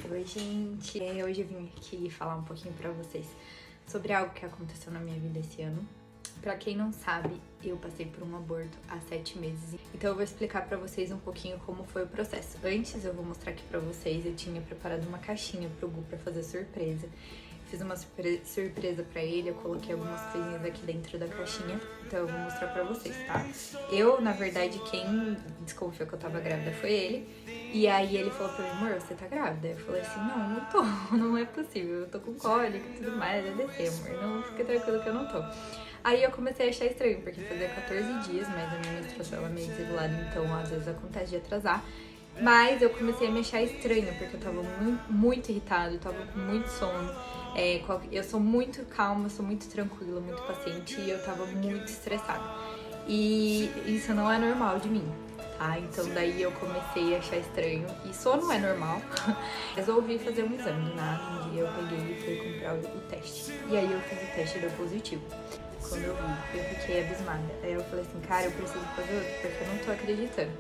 Oi, gente! Hoje eu vim aqui falar um pouquinho pra vocês sobre algo que aconteceu na minha vida esse ano. Pra quem não sabe, eu passei por um aborto há 7 meses. Então eu vou explicar pra vocês um pouquinho como foi o processo. Antes eu vou mostrar aqui pra vocês, eu tinha preparado uma caixinha pro Gu pra fazer surpresa. Fiz uma surpresa pra ele, eu coloquei algumas coisinhas aqui dentro da caixinha. Então eu vou mostrar pra vocês, tá? Eu, na verdade, quem desconfiou que eu tava grávida foi ele. E aí ele falou pra mim, amor, você tá grávida? Eu falei assim, não tô, não é possível. Eu tô com cólica e tudo mais, é DC, amor. Não fica tranquilo que eu não tô. Aí eu comecei a achar estranho, porque fazia 14 dias, mas a minha menstruação é meio desregulada, então às vezes acontece de atrasar. Mas eu comecei a me achar estranho, porque eu tava muito irritada, eu tava com muito sono. Eu sou muito calma, sou muito tranquila, muito paciente e eu tava muito estressada. E isso não é normal de mim, tá? Então daí eu comecei a achar estranho. E sono é normal. Resolvi fazer um exame, né? Um dia eu peguei e fui comprar o teste. E aí eu fiz o teste e deu positivo. Quando eu vi, eu fiquei abismada. Aí eu falei assim, cara, eu preciso fazer outro, porque eu não tô acreditando.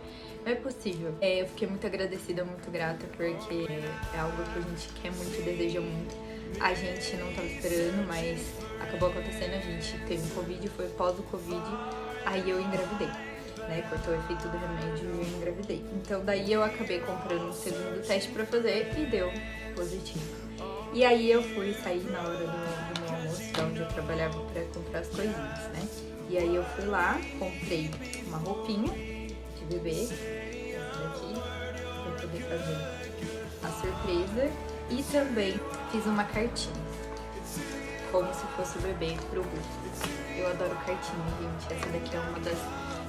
Não é possível. Eu fiquei muito agradecida, muito grata, porque é algo que a gente quer muito, deseja muito. A gente não tava esperando, mas acabou acontecendo, a gente teve Covid, foi pós o Covid, aí eu engravidei, né? Cortou o efeito do remédio e eu engravidei. Então daí eu acabei comprando um segundo teste pra fazer e deu positivo. E aí eu fui sair na hora do meu almoço, onde eu trabalhava, pra comprar as coisinhas, né? E aí eu fui lá, comprei uma roupinha de bebê, essa daqui, pra poder fazer a surpresa. E também fiz uma cartinha, como se fosse o bebê pro Gu. Eu adoro cartinha, gente. Essa daqui é uma das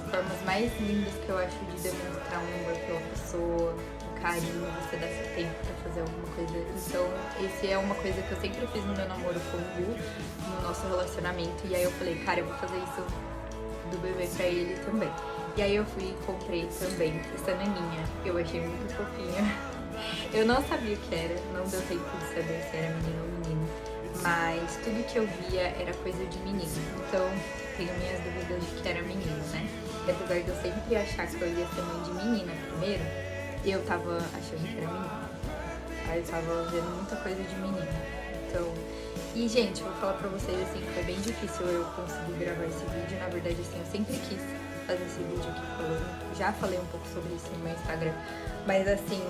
formas mais lindas que eu acho de demonstrar um amor pela pessoa, um carinho, você dá seu tempo pra fazer alguma coisa. Então, esse é uma coisa que eu sempre fiz no meu namoro com o Gu, no nosso relacionamento. E aí eu falei, cara, eu vou fazer isso do bebê pra ele também. E aí eu fui e comprei também essa naninha, que eu achei muito fofinha. Eu não sabia o que era, não deu tempo de saber se era menino ou menino, mas tudo que eu via era coisa de menino, então tenho minhas dúvidas de que era menino, né? E apesar de eu sempre achar que eu ia ser mãe de menina primeiro, eu tava achando que era menino. Aí eu tava vendo muita coisa de menino. Então, e gente, vou falar pra vocês assim, que foi bem difícil eu conseguir gravar esse vídeo. Na verdade, assim, eu sempre quis fazer esse vídeo aqui falando. Já falei um pouco sobre isso no meu Instagram. Mas assim,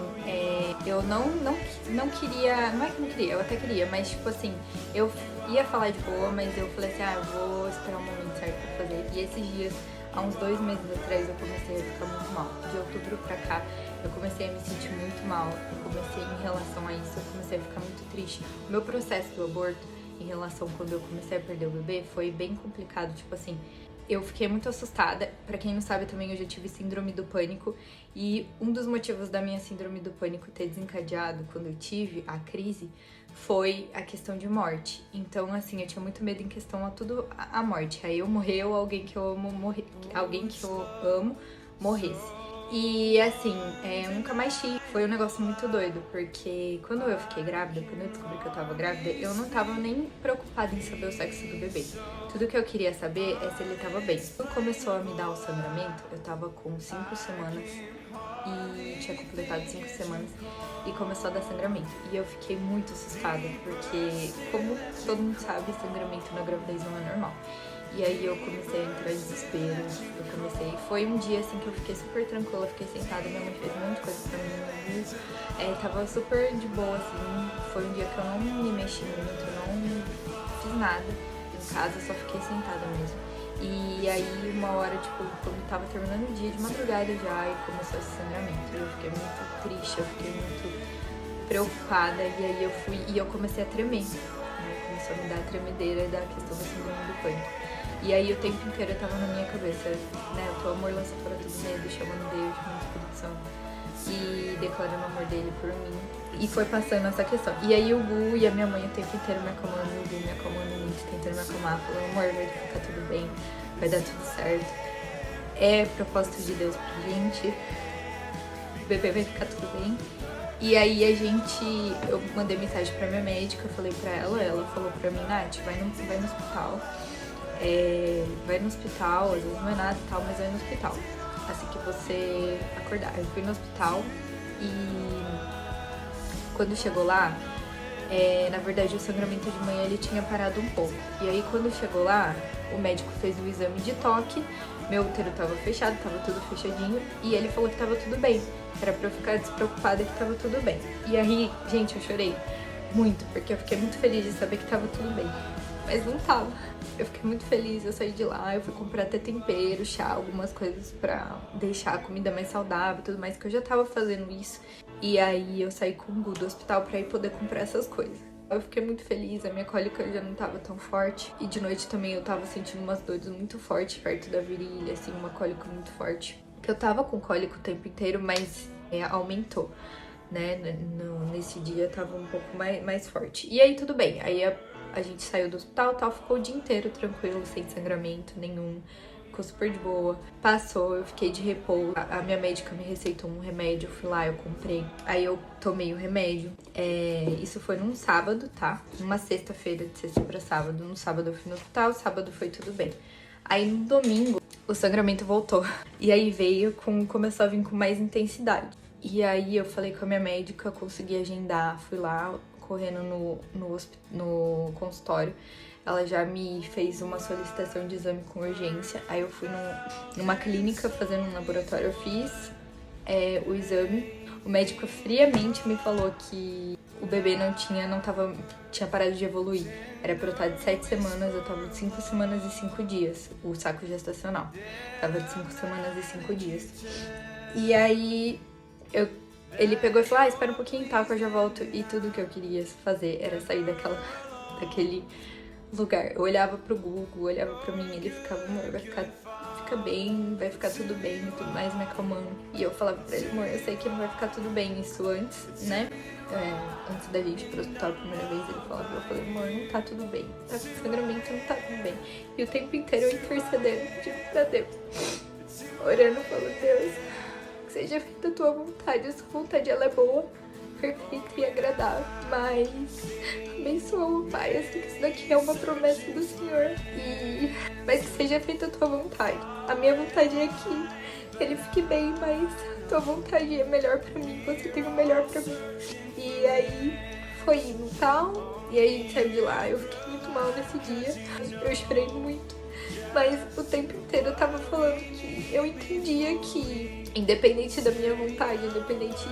eu não queria, não é que não queria, eu até queria, mas tipo assim, eu ia falar de boa, mas eu falei assim, eu vou esperar o momento certo pra fazer. E esses dias, há uns 2 meses atrás, eu comecei a ficar muito mal. De outubro pra cá, eu comecei a me sentir muito mal. Eu comecei, em relação a isso, eu comecei a ficar muito triste. O meu processo do aborto, em relação quando eu comecei a perder o bebê, foi bem complicado, tipo assim, eu fiquei muito assustada. Pra quem não sabe também, eu já tive síndrome do pânico. E um dos motivos da minha síndrome do pânico ter desencadeado quando eu tive a crise foi a questão de morte. Então, assim, eu tinha muito medo em questão a morte. Aí eu morrer ou alguém que eu amo morresse. E assim, eu nunca mais tive. Foi um negócio muito doido, porque quando eu fiquei grávida, quando eu descobri que eu tava grávida, eu não tava nem preocupada em saber o sexo do bebê. Tudo que eu queria saber é se ele tava bem. Quando começou a me dar o sangramento, eu tava com 5 semanas e tinha completado 5 semanas e começou a dar sangramento. E eu fiquei muito assustada, porque, como todo mundo sabe, sangramento na gravidez não é normal. E aí eu comecei a entrar em desespero, foi um dia assim que eu fiquei super tranquila, eu fiquei sentada, minha mãe fez um monte de coisa pra mim, tava super de boa, assim, foi um dia que eu não me mexi muito, não fiz nada em casa, só fiquei sentada mesmo. E aí uma hora, tipo, quando tava terminando o dia, de madrugada já, e começou esse sangramento, eu fiquei muito triste, eu fiquei muito preocupada, e aí eu fui, e eu comecei a tremer, né, começou a me dar a tremedeira da questão da síndrome do pânico. E aí o tempo inteiro eu tava na minha cabeça, né, o teu amor lança fora todo medo, chamando Deus, chamando Espírito Santo e declarando o amor dele por mim. E foi passando essa questão. E aí o Gu e a minha mãe o tempo inteiro me acalmando, o Gu me acalmando muito, tentando me acalmar, falando, amor, vai ficar tudo bem, vai dar tudo certo. É propósito de Deus pra gente, o bebê vai ficar tudo bem. E aí eu mandei mensagem pra minha médica, eu falei pra ela falou pra mim, Nath, vai no hospital. Vai no hospital, às vezes não é nada e tal, mas vai no hospital, assim que você acordar. Eu fui no hospital e quando chegou lá, na verdade o sangramento de manhã ele tinha parado um pouco. E aí quando chegou lá, o médico fez um exame de toque, meu útero tava fechado, tava tudo fechadinho, e ele falou que tava tudo bem. Era pra eu ficar despreocupada que tava tudo bem. E aí, gente, eu chorei muito, porque eu fiquei muito feliz de saber que tava tudo bem. Mas não tava. Eu fiquei muito feliz, eu saí de lá, eu fui comprar até tempero, chá, algumas coisas pra deixar a comida mais saudável e tudo mais, que eu já tava fazendo isso. E aí eu saí com o Gu do hospital pra ir poder comprar essas coisas. Eu fiquei muito feliz, a minha cólica já não tava tão forte. E de noite também eu tava sentindo umas dores muito fortes perto da virilha, assim, uma cólica muito forte. Que eu tava com cólica o tempo inteiro, mas aumentou, né? Nesse dia tava um pouco mais forte. E aí tudo bem, aí a gente saiu do hospital, tal, ficou o dia inteiro tranquilo, sem sangramento nenhum, ficou super de boa. Passou, eu fiquei de repouso, a minha médica me receitou um remédio, eu fui lá, eu comprei. Aí eu tomei o remédio, isso foi num sábado, tá? Numa sexta-feira, de sexta pra sábado. No sábado eu fui no hospital, sábado foi tudo bem. Aí no domingo, o sangramento voltou. E aí começou a vir com mais intensidade. E aí eu falei com a minha médica, consegui agendar, fui lá correndo no consultório. Ela já me fez uma solicitação de exame com urgência. Aí eu fui numa clínica fazendo um laboratório, eu fiz o exame. O médico friamente me falou que o bebê tinha parado de evoluir. Era pra eu estar de 7 semanas, eu tava de 5 semanas e 5 dias, o saco gestacional. Tava de 5 semanas e 5 dias. E aí, ele pegou e falou, espera um pouquinho, tá, que eu já volto. E tudo que eu queria fazer era sair daquele lugar. Eu olhava pro Google, olhava pra mim, ele ficava, amor, fica bem, vai ficar tudo bem e tudo mais, me acalmando. E eu falava pra ele, amor, eu sei que não vai ficar tudo bem, isso antes, né? Antes da gente ir pro hospital a primeira vez, ele falava, eu falei, amor, não tá tudo bem, tá com sangramento, não tá tudo bem. E o tempo inteiro eu intercedendo, pedindo pra Deus, orando, falando, Deus, que seja feita a tua vontade, a sua vontade ela é boa, perfeita e agradável, mas abençoa o Pai, assim, que isso daqui é uma promessa do Senhor, mas que seja feita a tua vontade. A minha vontade é que ele fique bem, mas a tua vontade é melhor pra mim, você tem o melhor pra mim. E aí foi indo e tal, e aí a gente saiu de lá, eu fiquei muito mal nesse dia, eu chorei muito, mas o tempo inteiro eu tava falando que eu entendia que, independente da minha vontade, independente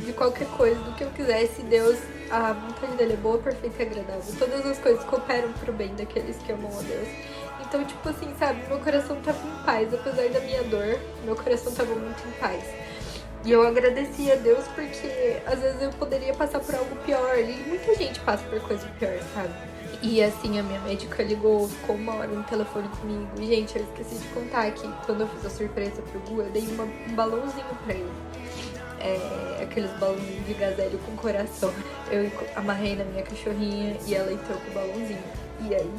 de qualquer coisa, do que eu quisesse, Deus, a vontade dele é boa, perfeita e agradável. Todas as coisas cooperam pro bem daqueles que amam a Deus. Então, tipo assim, sabe, meu coração tava em paz, apesar da minha dor, meu coração tava muito em paz. E eu agradeci a Deus porque às vezes eu poderia passar por algo pior, e muita gente passa por coisa pior, sabe? E assim, a minha médica ligou, ficou 1 hora no telefone comigo. E, gente, eu esqueci de contar que quando eu fiz a surpresa pro Gu, eu dei um balãozinho pra ele. Aqueles balãozinhos de gazélio com coração. Eu amarrei na minha cachorrinha e ela entrou com o balãozinho. E aí,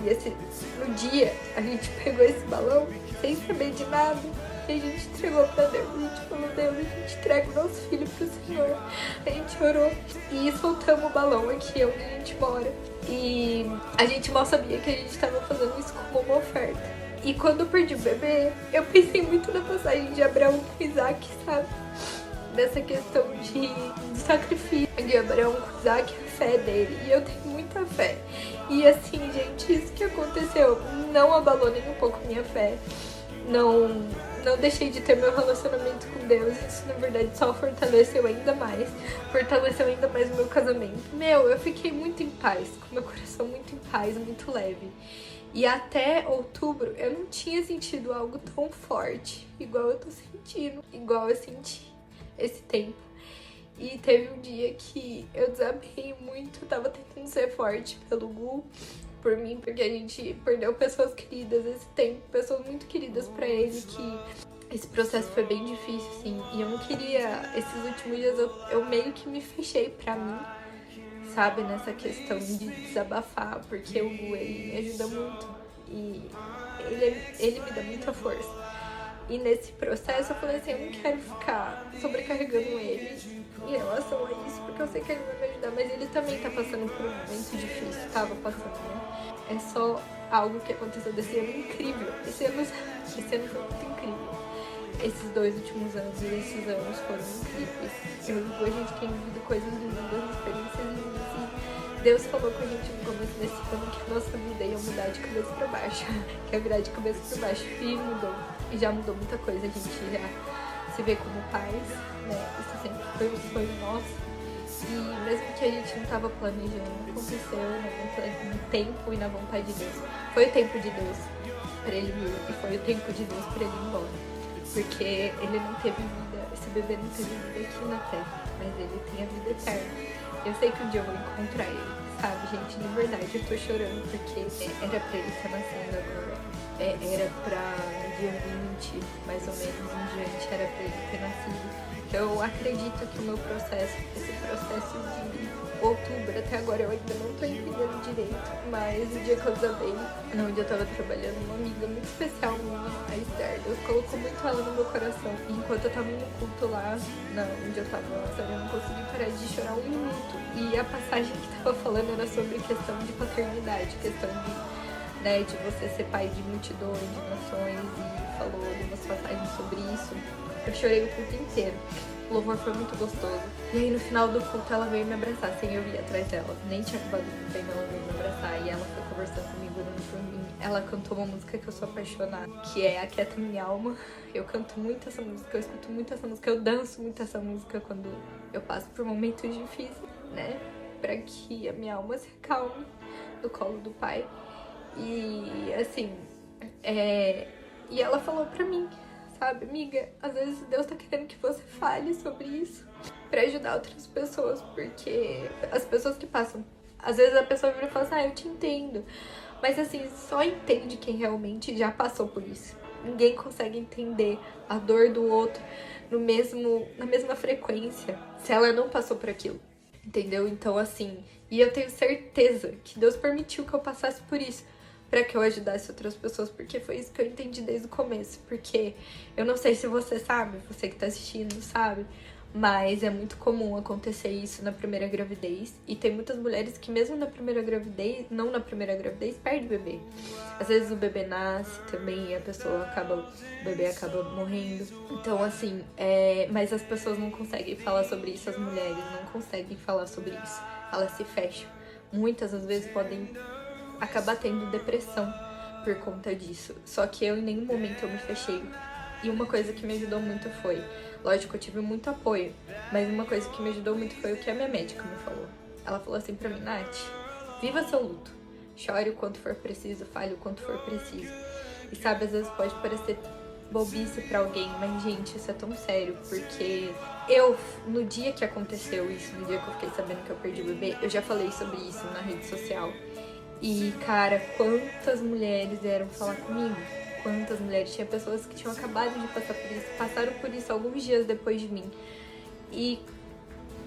no dia, a gente pegou esse balão sem saber de nada. E a gente entregou pra Deus. A gente falou, Deus, a gente entrega o nosso filho pro Senhor. A gente orou e soltamos o balão aqui onde a gente mora. E a gente mal sabia que a gente tava fazendo isso como uma oferta. E quando eu perdi o bebê, eu pensei muito na passagem de Abraão com Isaac, sabe? Dessa questão de sacrifício de Abraão com Isaac, a fé dele. E eu tenho muita fé. E assim, gente, isso que aconteceu não abalou nem um pouco minha fé. Não deixei de ter meu relacionamento com Deus. Isso, na verdade, só fortaleceu ainda mais. Fortaleceu ainda mais o meu casamento. Eu fiquei muito em paz, com meu coração muito em paz, muito leve. E até outubro, eu não tinha sentido algo tão forte, igual eu tô sentindo, igual eu senti esse tempo. E teve um dia que eu desabei muito, tava tentando ser forte pelo Gu, por mim, porque a gente perdeu pessoas queridas esse tempo, pessoas muito queridas pra ele, que esse processo foi bem difícil, assim, e eu não queria, esses últimos dias eu meio que me fechei pra mim, sabe, nessa questão de desabafar, porque o Gu, ele me ajuda muito, e ele me dá muita força. E nesse processo eu falei assim, eu não quero ficar sobrecarregando ele em relação a isso, porque eu sei que ele vai me ajudar, mas ele também tá passando por um momento difícil, tava passando, né? É só algo que aconteceu desse ano incrível. Esse ano foi muito incrível. esses 2 últimos anos e esses anos foram incríveis. A gente tem vivido coisas lindas, experiências lindas. E Deus falou com a gente no começo desse ano que a nossa vida ia mudar de cabeça pra baixo. Que ia virar de cabeça pra baixo. E mudou. E já mudou muita coisa. A gente já se vê como pais, né? Isso sempre foi um sonho nosso. E mesmo que a gente não tava planejando, aconteceu no tempo e na vontade de Deus. Foi o tempo de Deus pra ele vir e foi o tempo de Deus pra ele ir embora. Porque ele não teve vida, esse bebê não teve vida aqui na Terra, mas ele tem a vida eterna. Eu sei que um dia eu vou encontrar ele, sabe, gente? De verdade, eu tô chorando porque era pra ele estar nascendo agora. Era pra no dia 20, mais ou menos, em diante, era pra ele ter nascido. Eu acredito que o meu processo, esse processo de outubro até agora eu ainda não tô entendendo direito, mas o dia que eu desabei, onde eu tava trabalhando, uma amiga muito especial minha, a Esther, Deus colocou muito ela no meu coração. E enquanto eu tava no culto lá, onde eu tava, sabe, eu não consegui parar de chorar um minuto. E a passagem que tava falando era sobre questão de paternidade, questão de você ser pai de multidões, de nações, e falou umas passagens sobre isso. Eu chorei o culto inteiro. O louvor foi muito gostoso. E aí no final do culto ela veio me abraçar, sem eu ir atrás dela. Nem tinha acabado de bem, ela veio me abraçar. E ela foi conversando comigo, orando por mim. Ela cantou uma música que eu sou apaixonada, que é Aquieta Minha Alma. Eu canto muito essa música, eu escuto muito essa música, eu danço muito essa música quando eu passo por momentos difíceis, né? Pra que a minha alma se acalme no colo do Pai. E assim, e ela falou pra mim, sabe, amiga, às vezes Deus tá querendo que você fale sobre isso pra ajudar outras pessoas, porque as pessoas que passam, às vezes a pessoa vira e fala assim, eu te entendo, mas assim, só entende quem realmente já passou por isso. Ninguém consegue entender a dor do outro na mesma frequência se ela não passou por aquilo, entendeu? Então assim, e eu tenho certeza que Deus permitiu que eu passasse por isso pra que eu ajudasse outras pessoas, porque foi isso que eu entendi desde o começo. Porque eu não sei se você sabe, você que tá assistindo sabe, mas é muito comum acontecer isso na primeira gravidez. E tem muitas mulheres que mesmo na primeira gravidez, não na primeira gravidez, perde o bebê. Às vezes o bebê nasce também e o bebê acaba morrendo. Então assim, mas as pessoas não conseguem falar sobre isso, as mulheres não conseguem falar sobre isso. Elas se fecham. Muitas às vezes podem acabar tendo depressão por conta disso. Só que eu em nenhum momento eu me fechei. E uma coisa que me ajudou muito foi, lógico, eu tive muito apoio, mas uma coisa que me ajudou muito foi o que a minha médica me falou. Ela falou assim pra mim, Nath, viva seu luto. Chore o quanto for preciso, fale o quanto for preciso. E sabe, às vezes pode parecer bobice pra alguém, mas gente, isso é tão sério, porque no dia que aconteceu isso, no dia que eu fiquei sabendo que eu perdi o bebê, eu já falei sobre isso na rede social. E, cara, quantas mulheres vieram falar comigo? Quantas mulheres? Tinha pessoas que tinham acabado de passar por isso, passaram por isso alguns dias depois de mim. E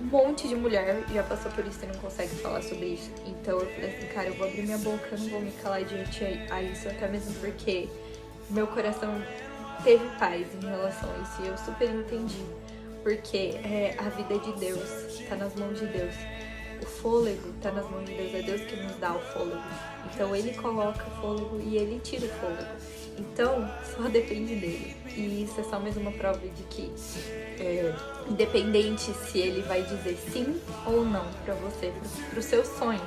um monte de mulher já passou por isso e não consegue falar sobre isso. Então eu falei assim, cara, eu vou abrir minha boca, eu não vou me calar diante a isso, até mesmo porque meu coração teve paz em relação a isso e eu super entendi. Porque a vida é de Deus, tá nas mãos de Deus. O fôlego tá nas mãos de Deus, é Deus que nos dá o fôlego. Então ele coloca fôlego e ele tira o fôlego. Então só depende dele. E isso é só mais uma prova de que, independente se ele vai dizer sim ou não pra você, pro seu sonho,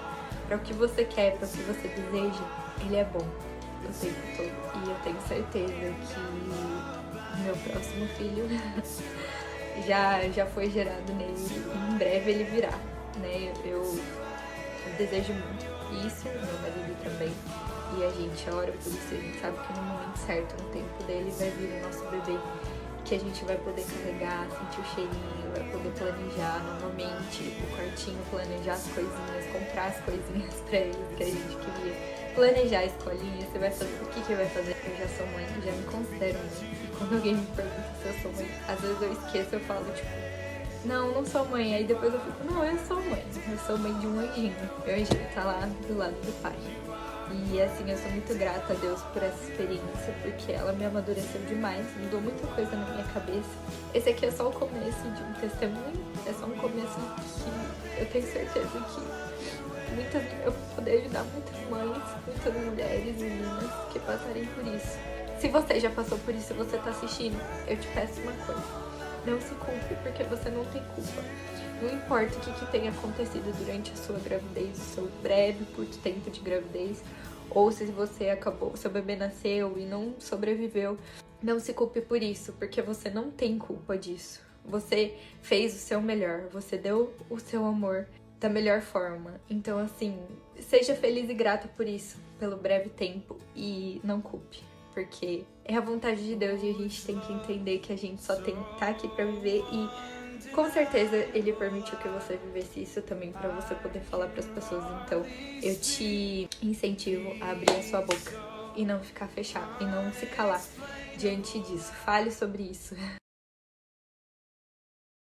pra o que você quer, pra o que você deseja, ele é bom o tempo todo. E eu tenho certeza que o meu próximo filho já foi gerado nele e em breve ele virá. Né? Eu desejo muito isso, meu marido também, e a gente ora por isso, a gente sabe que no momento certo, no tempo dele, vai vir o nosso bebê, que a gente vai poder carregar, sentir o cheirinho, vai poder planejar novamente o quartinho, planejar as coisinhas, comprar as coisinhas pra ele que a gente queria, planejar a escolinha, você vai fazer, o que vai fazer? Eu já sou mãe, já me considero mãe, e quando alguém me pergunta se eu sou mãe, às vezes eu esqueço, eu falo tipo, não sou mãe. Aí depois eu fico, não, eu sou mãe. Eu sou mãe de um anjinho. Meu anjinho tá lá do lado do pai. E assim, eu sou muito grata a Deus por essa experiência, porque ela me amadureceu demais, mudou muita coisa na minha cabeça. Esse aqui é só o começo de um testemunho, é só um começo que eu tenho certeza que eu vou poder ajudar muitas mães, muitas mulheres, meninas que passarem por isso. Se você já passou por isso e você tá assistindo, eu te peço uma coisa. Não se culpe, porque você não tem culpa. Não importa o que tenha acontecido durante a sua gravidez, o seu breve, curto tempo de gravidez, ou se você acabou, seu bebê nasceu e não sobreviveu, não se culpe por isso, porque você não tem culpa disso. Você fez o seu melhor, você deu o seu amor da melhor forma. Então, assim, seja feliz e grata por isso, pelo breve tempo, e não culpe, porque é a vontade de Deus e a gente tem que entender que a gente só tem que estar aqui pra viver e com certeza Ele permitiu que você vivesse isso também pra você poder falar pras pessoas. Então, eu te incentivo a abrir a sua boca e não ficar fechado, e não se calar diante disso. Fale sobre isso.